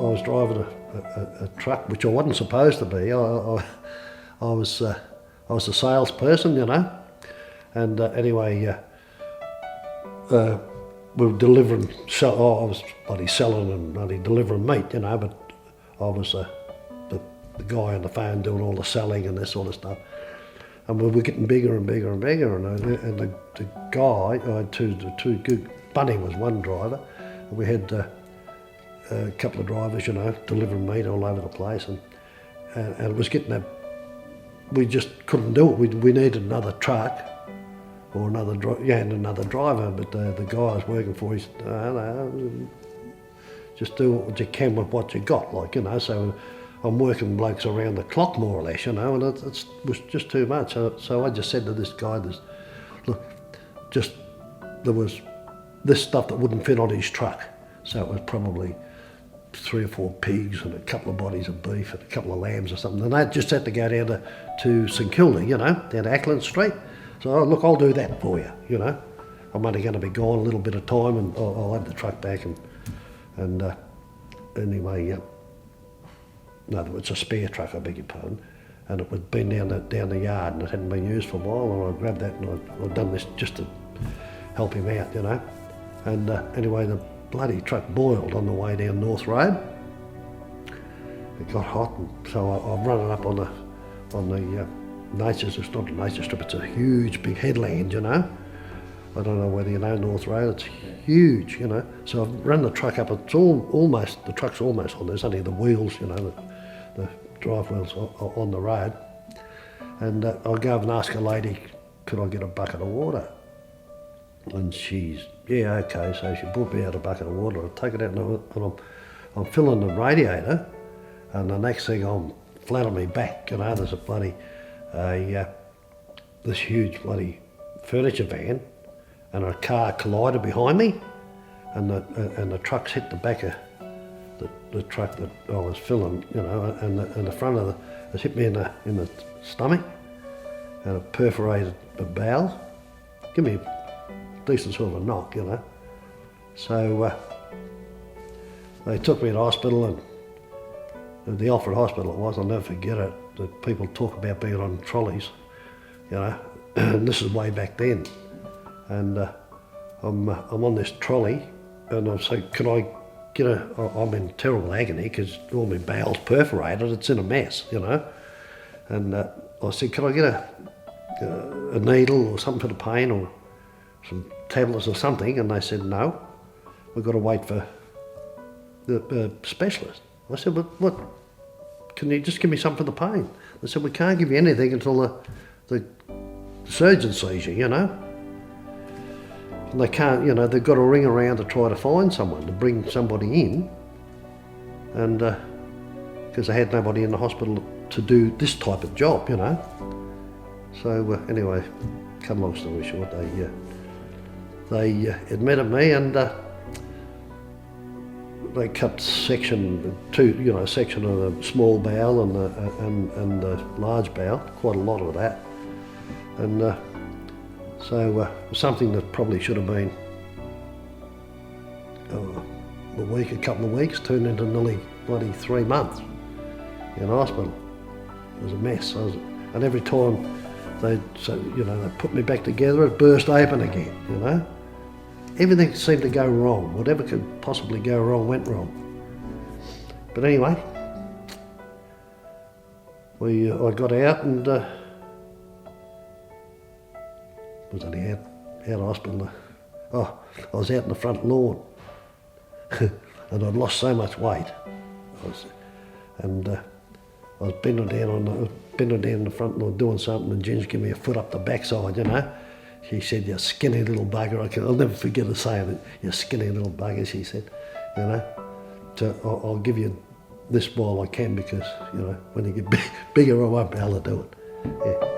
was driving a truck, which I wasn't supposed to be. I was a salesperson, you know, and anyway, we were delivering. I was bloody selling and bloody delivering meat, you know, but I was the guy on the phone doing all the selling and this sort of stuff. And we were getting bigger and bigger and bigger, and the guy, I had two good. Bunny was one driver, and we had a couple of drivers, you know, delivering meat all over the place, and it was getting we just couldn't do it. We needed another truck or another driver, but the guy I was working for, he said, no, just do what you can with what you got, like, you know. So I'm working blokes around the clock, more or less, you know, and it was just too much. So I just said to this guy, look, there was this stuff that wouldn't fit on his truck. So it was probably 3 or 4 pigs and a couple of bodies of beef and a couple of lambs or something. And they just had to go down to St Kilda, you know, down to Ackland Street. So, look, I'll do that for you, you know. I'm only going to be gone a little bit of time, and I'll have the truck back. And anyway, no, it's a spare truck, I beg your pardon. And it had been down the yard and it hadn't been used for a while, and I grabbed that and I'd done this just to help him out, you know. And anyway, the bloody truck boiled on the way down North Road. It got hot, and so I'm running up on the nature, it's not a nature strip, it's a huge big headland, you know. I don't know whether you know North Road, it's huge, you know. So I've run the truck up, it's the truck's almost on, there's only the wheels, you know, the drive wheels on the road. And I'll go up and ask a lady, could I get a bucket of water? And she's, yeah, okay, so she brought me out a bucket of water. I take it out and I'm filling the radiator, and the next thing I'm flat on my back, you know, there's a bloody, this huge bloody furniture van and a car collided behind me, and the trucks hit the back of the truck that I was filling, you know, and the front of it hit me in the stomach, and it perforated the bowels. Give me decent sort of a knock, you know. So they took me to hospital, and the Alfred Hospital it was, I'll never forget it. The people talk about being on trolleys, you know, and this is way back then. And I'm on this trolley, and I say, can I get I'm in terrible agony because all my bowels perforated, it's in a mess, you know. And I said, can I get a needle or something for the pain, or some tablets or something? And they said, no, we've got to wait for the specialist. I said, but what, can you just give me something for the pain? They said, we can't give you anything until the surgeon sees you, you know. And they can't, you know, they've got to ring around to try to find someone, to bring somebody in. And because they had nobody in the hospital to do this type of job, you know. So anyway, cut a long story short, they admitted me, and they cut section of the small bowel and the large bowel, quite a lot of that, and so something that probably should have been a couple of weeks, turned into nearly bloody 3 months in hospital. It was a mess. And every time they put me back together, it burst open again, you know. Everything seemed to go wrong. Whatever could possibly go wrong went wrong. But anyway, I got out, and was only out of hospital. I was out in the front lawn, and I'd lost so much weight. I was bending down in the front lawn doing something, and Jen's gave me a foot up the backside, you know. She said, you skinny little bugger. I'll never forget her saying it. You skinny little bugger, she said, you know. So I'll give you this while I can, because, you know, when you get bigger I won't be able to do it. Yeah.